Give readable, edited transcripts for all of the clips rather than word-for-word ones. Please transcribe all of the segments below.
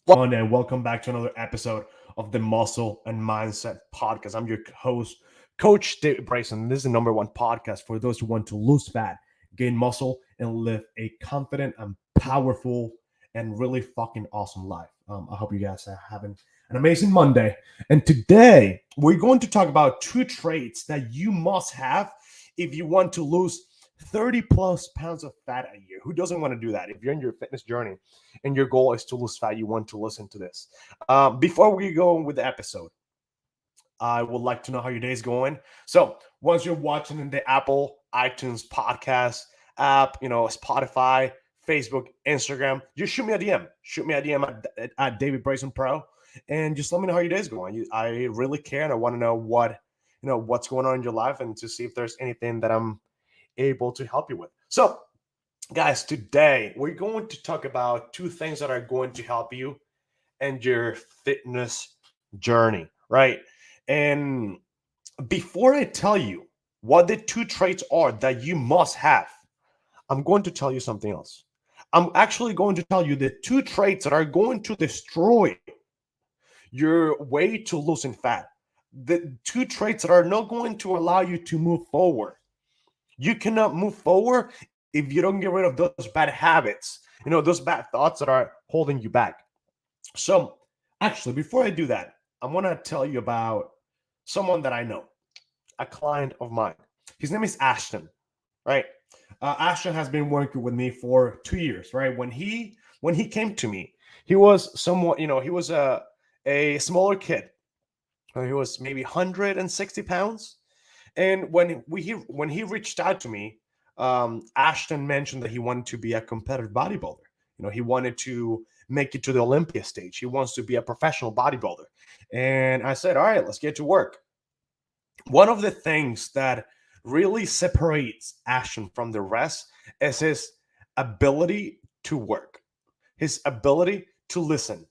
And welcome back to another episode of the Muscle and Mindset Podcast. I'm your host, Coach David Bryson. This is the number one podcast for those who want to lose fat, gain muscle, and live a confident and powerful and really fucking awesome life. I hope you guys are having an amazing Monday. And today we're going to talk about two traits that you must have if you want to lose 30 plus pounds of fat a year. Who doesn't want to do that? If you're in your fitness journey and your goal is to lose fat, you want to listen to this. Before we go with the episode, I would like to know how your day is going. So once you're watching in the Apple iTunes podcast app, Spotify, Facebook, Instagram, just shoot me a DM. Shoot me a DM at David Bryson Pro, and just let me know how your day is going. I really care, and I want to know what's going on in your life, and to see if there's anything that I'm able to help you with. So, guys, today we're going to talk about two things that are going to help you and your fitness journey, right? And before I tell you what the two traits are that you must have, I'm going to tell you something else. I'm actually going to tell you the two traits that are going to destroy your way to losing fat. The two traits that are not going to allow you to move forward. You cannot move forward if you don't get rid of those bad habits, those bad thoughts that are holding you back. So, actually, before I do that, I want to tell you about someone that I know, a client of mine. His name is Ashton, right? Ashton has been working with me for 2 years, right? When he came to me, he was somewhat, he was a smaller kid. He was maybe 160 pounds. And when he reached out to me, Ashton mentioned that he wanted to be a competitive bodybuilder. He wanted to make it to the Olympia stage. He wants to be a professional bodybuilder. And I said, all right, let's get to work. One of the things that really separates Ashton from the rest is his ability to work, his ability to listen.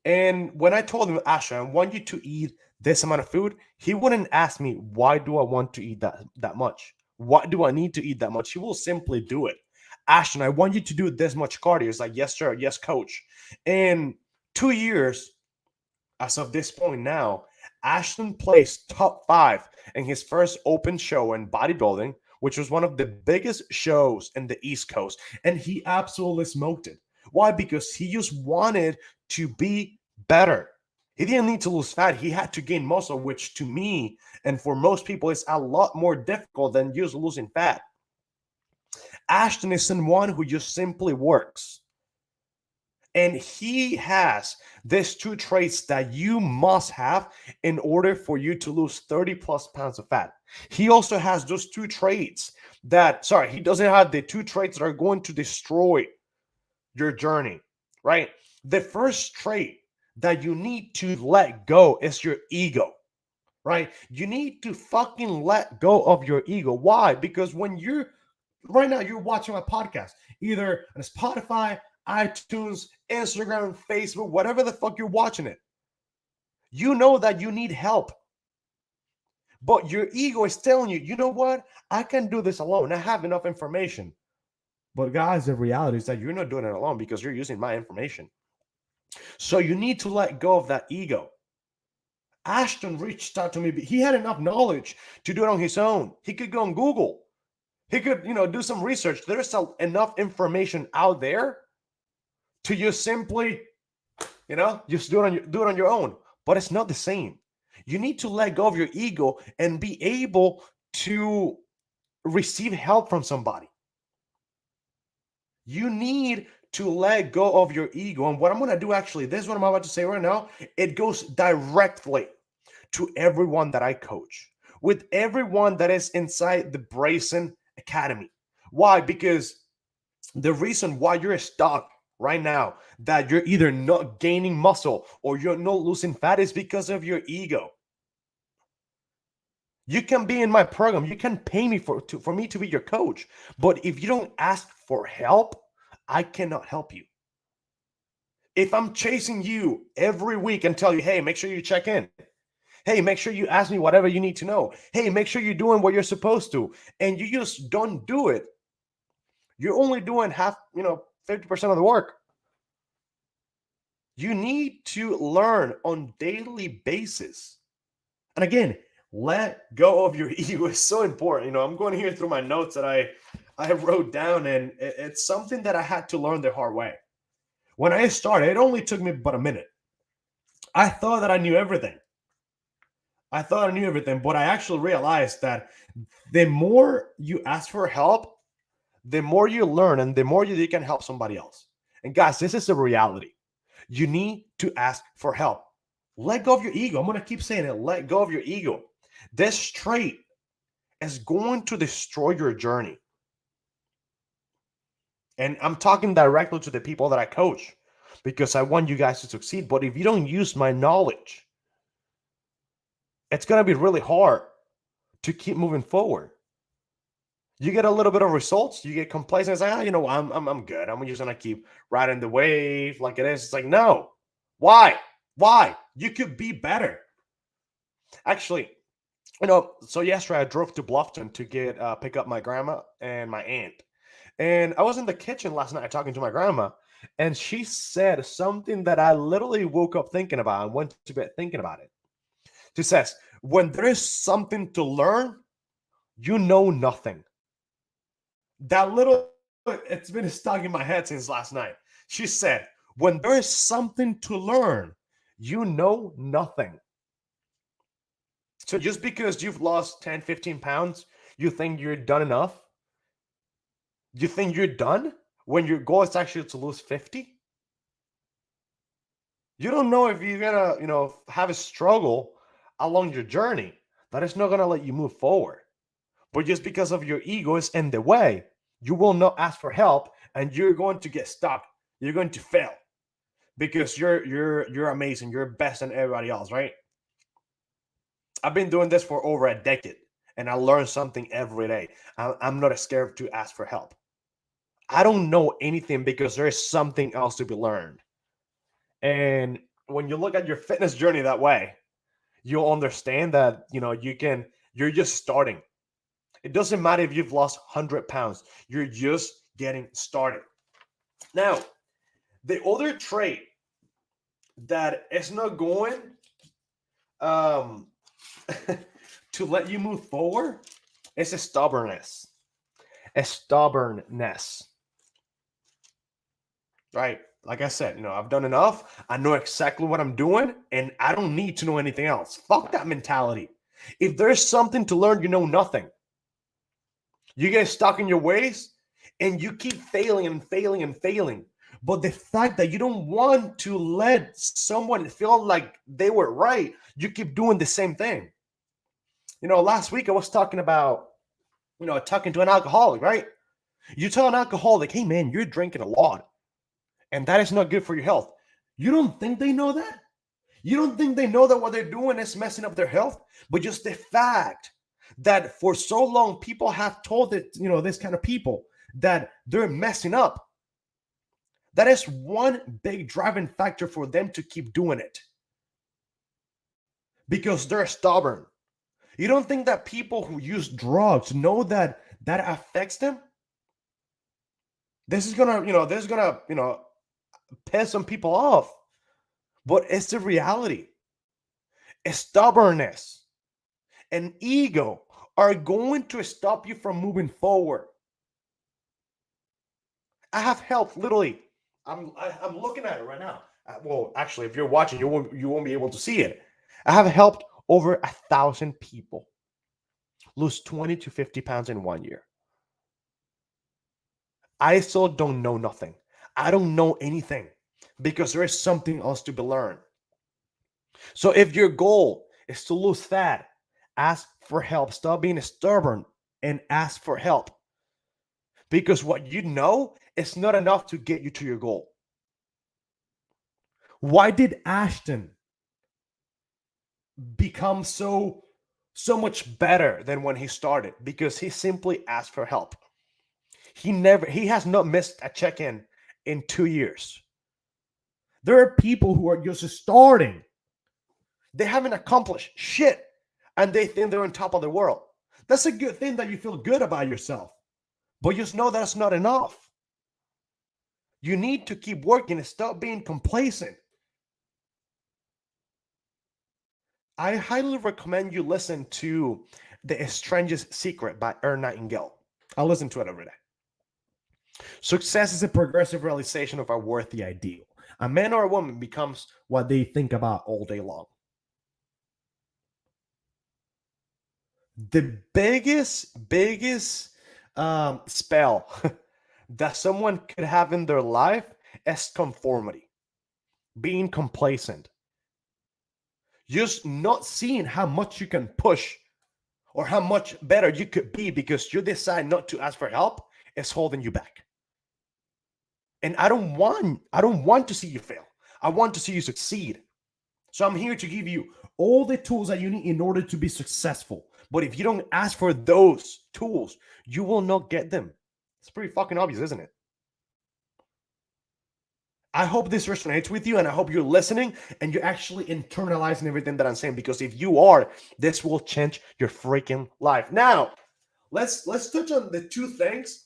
And when I told him, Ashton, I want you to eat this amount of food, he wouldn't ask me, why do I want to eat that much? What do I need to eat that much? He will simply do it. Ashton, I want you to do this much cardio. It's like, yes, sir. Yes, coach. In 2 years, as of this point now, Ashton placed top 5 in his first open show in bodybuilding, which was one of the biggest shows in the East Coast. And he absolutely smoked it. Why? Because he just wanted to be better. He didn't need to lose fat. He had to gain muscle, which to me and for most people is a lot more difficult than just losing fat. Ashton is someone who just simply works. And he has these two traits that you must have in order for you to lose 30 plus pounds of fat. He also has those two traits he doesn't have the two traits that are going to destroy your journey, right? The first trait that you need to let go is your ego, right? You need to fucking let go of your ego. Why? Because right now you're watching my podcast, either on Spotify, iTunes, Instagram, Facebook, whatever the fuck you're watching it. You know that you need help. But your ego is telling you, you know what? I can do this alone. I have enough information. But guys, the reality is that you're not doing it alone because you're using my information. So you need to let go of that ego. Ashton reached out to me. He had enough knowledge to do it on his own. He could go on Google. He could, do some research. There's enough information out there to just simply, just do it on your own. But it's not the same. You need to let go of your ego and be able to receive help from somebody. You need to let go of your ego. And what I'm going to do, actually, this is what I'm about to say right now. It goes directly to everyone that I coach, with everyone that is inside the Bryson Academy. Why? Because the reason why you're stuck right now, that you're either not gaining muscle or you're not losing fat, is because of your ego. You can be in my program. You can pay me for me to be your coach. But if you don't ask for help, I cannot help you. If I'm chasing you every week and tell you, hey, make sure you check in. Hey, make sure you ask me whatever you need to know. Hey, make sure you're doing what you're supposed to. And you just don't do it. You're only doing 50% of the work. You need to learn on daily basis. And again, let go of your ego is so important. I'm going here through my notes that I wrote down, and it's something that I had to learn the hard way. When I started, it only took me but a minute. I thought that I knew everything. But I actually realized that the more you ask for help, the more you learn and the more you can help somebody else. And guys, this is a reality. You need to ask for help. Let go of your ego. I'm going to keep saying it. Let go of your ego. This trait is going to destroy your journey. And I'm talking directly to the people that I coach because I want you guys to succeed. But if you don't use my knowledge, it's going to be really hard to keep moving forward. You get a little bit of results, you get complacent. It's like, I'm good. I'm just gonna keep riding the wave like it is. It's like, no. Why? You could be better. Actually, so yesterday I drove to Bluffton to get pick up my grandma and my aunt. And I was in the kitchen last night talking to my grandma, and she said something that I literally woke up thinking about and went to bed thinking about it. She says, when there is something to learn, you know nothing. That little, it's been stuck in my head since last night. She said, when there is something to learn, you know nothing. So just because you've lost 10, 15 pounds, you think you're done enough? You think you're done when your goal is actually to lose 50? You don't know if you're gonna, have a struggle along your journey. That is not gonna let you move forward. But just because of your ego is in the way, you will not ask for help and you're going to get stuck. You're going to fail because you're amazing. You're best than everybody else, right? I've been doing this for over a decade and I learn something every day. I'm not scared to ask for help. I don't know anything because there is something else to be learned. And when you look at your fitness journey that way, you'll understand that, you're just starting. It doesn't matter if you've lost 100 pounds. You're just getting started. Now, the other trait that is not going to let you move forward is a stubbornness. Right? Like I said, I've done enough. I know exactly what I'm doing, and I don't need to know anything else. Fuck that mentality. If there's something to learn, you know nothing. You get stuck in your ways and you keep failing and failing and failing. But the fact that you don't want to let someone feel like they were right, you keep doing the same thing. Last week I was talking about, talking to an alcoholic, right? You tell an alcoholic, hey man, you're drinking a lot and that is not good for your health. You don't think they know that? You don't think they know that what they're doing is messing up their health? But just the fact that for so long people have told it, this kind of people that they're messing up. That is one big driving factor for them to keep doing it. Because they're stubborn. You don't think that people who use drugs know that that affects them? This is gonna, piss some people off. But it's the reality. Stubbornness and ego are going to stop you from moving forward. I have helped literally. I'm looking at it right now. Well, actually, if you're watching, you won't be able to see it. I have helped over 1,000 people lose 20 to 50 pounds in 1 year. I still don't know nothing. I don't know anything because there is something else to be learned. So if your goal is to lose fat, ask for help. Stop being stubborn and ask for help. Because what you know is not enough to get you to your goal. Why did Ashton become so much better than when he started? Because he simply asked for help. He has not missed a check-in 2 years. There are people who are just starting. They haven't accomplished shit and they think they're on top of the world. That's a good thing that you feel good about yourself. But just know that's not enough. You need to keep working and stop being complacent. I highly recommend you listen to The Strangest Secret by Earl Nightingale. I listen to it every day. Success is a progressive realization of our worthy ideal. A man or a woman becomes what they think about all day long. The biggest spell that someone could have in their life is conformity, being complacent, just not seeing how much you can push or how much better you could be because you decide not to ask for help is holding you back. And I don't want to see you fail. I want to see you succeed. So I'm here to give you all the tools that you need in order to be successful. But if you don't ask for those tools, you will not get them. It's pretty fucking obvious, isn't it? I hope this resonates with you, and I hope you're listening and you're actually internalizing everything that I'm saying, because if you are, this will change your freaking life. Now, let's touch on the two things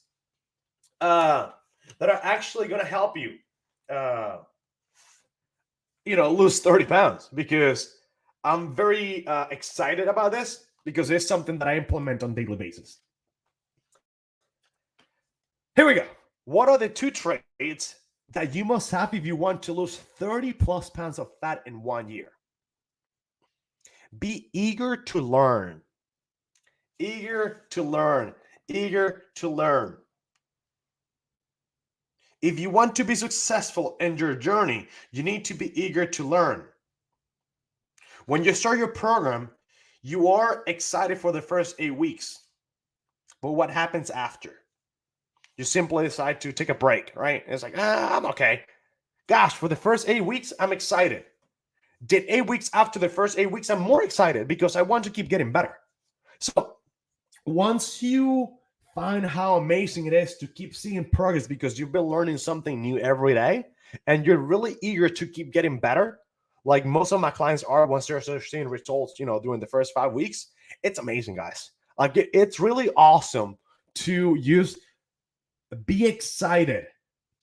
that are actually going to help you uh, lose 30 pounds, because I'm very excited about this, because it's something that I implement on a daily basis. Here we go. What are the two traits that you must have if you want to lose 30 plus pounds of fat in 1 year? Be eager to learn. Eager to learn. Eager to learn. If you want to be successful in your journey, you need to be eager to learn. When you start your program, you are excited for the first 8 weeks. But what happens after? You simply decide to take a break, right? It's like, I'm okay. Gosh, for the first 8 weeks, I'm excited. Did 8 weeks after the first 8 weeks, I'm more excited because I want to keep getting better. So once you find how amazing it is to keep seeing progress because you've been learning something new every day and you're really eager to keep getting better, like most of my clients are once they're seeing results, during the first 5 weeks, it's amazing, guys. Like it's really awesome to be excited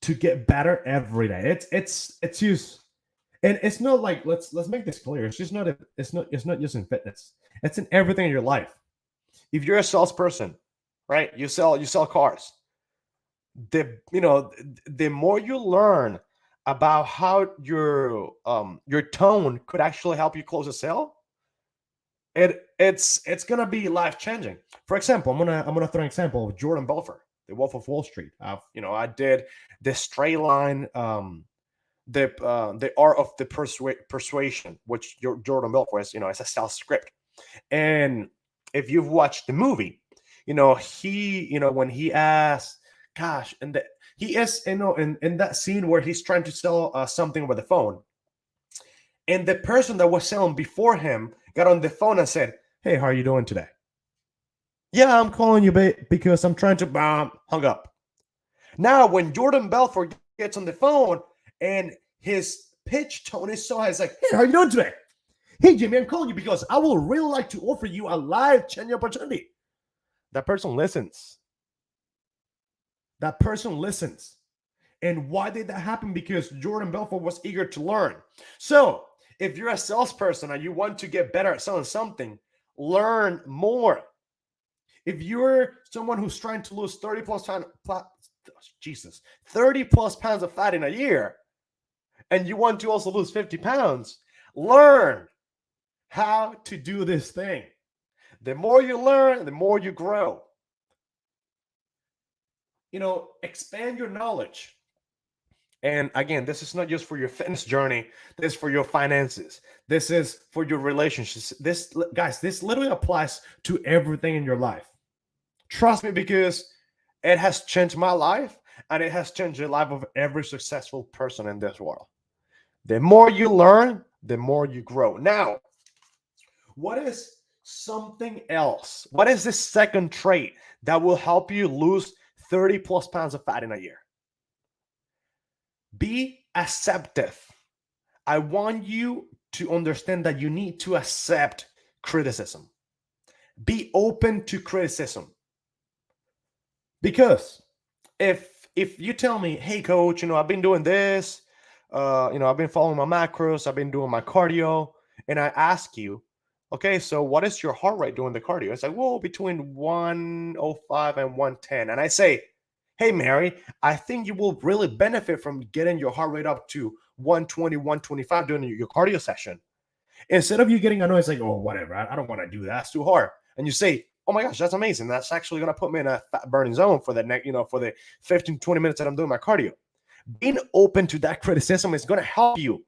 to get better every day. It's just, and it's not like, let's make this clear. It's just not it's not just in fitness. It's in everything in your life. If you're a salesperson, right? You sell cars. The more you learn about how your tone could actually help you close a sale, it's gonna be life changing. For example, I'm gonna throw an example of Jordan Belfort, the Wolf of Wall Street. I did the straight line, the art of the persuasion, which Jordan Belfort is, it's a sales script. And if you've watched the movie, when he asked, gosh, and he is, in that scene where he's trying to sell something over the phone, and the person that was selling before him got on the phone and said, "Hey, how are you doing today?" "Yeah, I'm calling you because I'm trying to," hung up. Now, when Jordan Belfort gets on the phone and his pitch tone is so high, it's like, "Hey, how are you doing today? Hey, Jimmy, I'm calling you because I will really like to offer you a life-changing opportunity." That person listens. That person listens. And why did that happen? Because Jordan Belfort was eager to learn. So if you're a salesperson and you want to get better at selling something, learn more. If you're someone who's trying to lose 30 plus pounds of fat in a year, and you want to also lose 50 pounds, learn how to do this thing. The more you learn, the more you grow. Expand your knowledge. And again, this is not just for your fitness journey. This is for your finances. This is for your relationships. This literally applies to everything in your life. Trust me, because it has changed my life and it has changed the life of every successful person in this world. The more you learn, the more you grow. Now, what is something else? What is the second trait that will help you lose 30 plus pounds of fat in a year? Be acceptive. I want you to understand that you need to accept criticism. Be open to criticism. Because if you tell me, "Hey, coach, I've been doing this, I've been following my macros, I've been doing my cardio," and I ask you, Okay, so what is your heart rate doing the cardio? It's like, well, between 105 and 110. And I say, hey, Mary, I think you will really benefit from getting your heart rate up to 120, 125 during your cardio session. Instead of you getting annoyed, it's like, oh, whatever, I don't want to do that. That's too hard. And you say, oh my gosh, that's amazing. That's actually going to put me in a fat burning zone for the next, for the 15, 20 minutes that I'm doing my cardio. Being open to that criticism is going to help you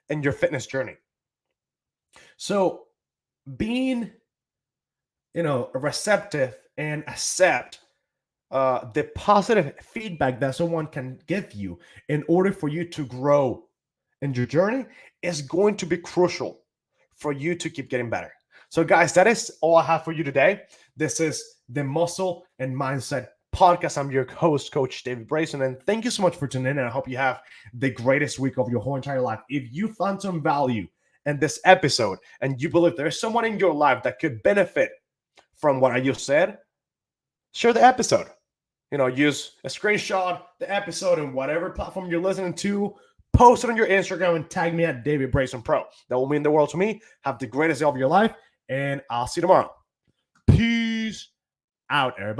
in your fitness journey. So being, receptive and accept the positive feedback that someone can give you in order for you to grow in your journey is going to be crucial for you to keep getting better. So, guys, that is all I have for you today. This is the Muscle and Mindset Podcast. I'm your host, Coach David Brayson, and thank you so much for tuning in. And I hope you have the greatest week of your whole entire life. If you found some value in this episode and you believe there's someone in your life that could benefit from what I just said, share the episode. Use a screenshot, the episode, and whatever platform you're listening to. Post it on your Instagram and tag me at David Brayson Pro. That will mean the world to me. Have the greatest day of your life, and I'll see you tomorrow. Peace out, everybody.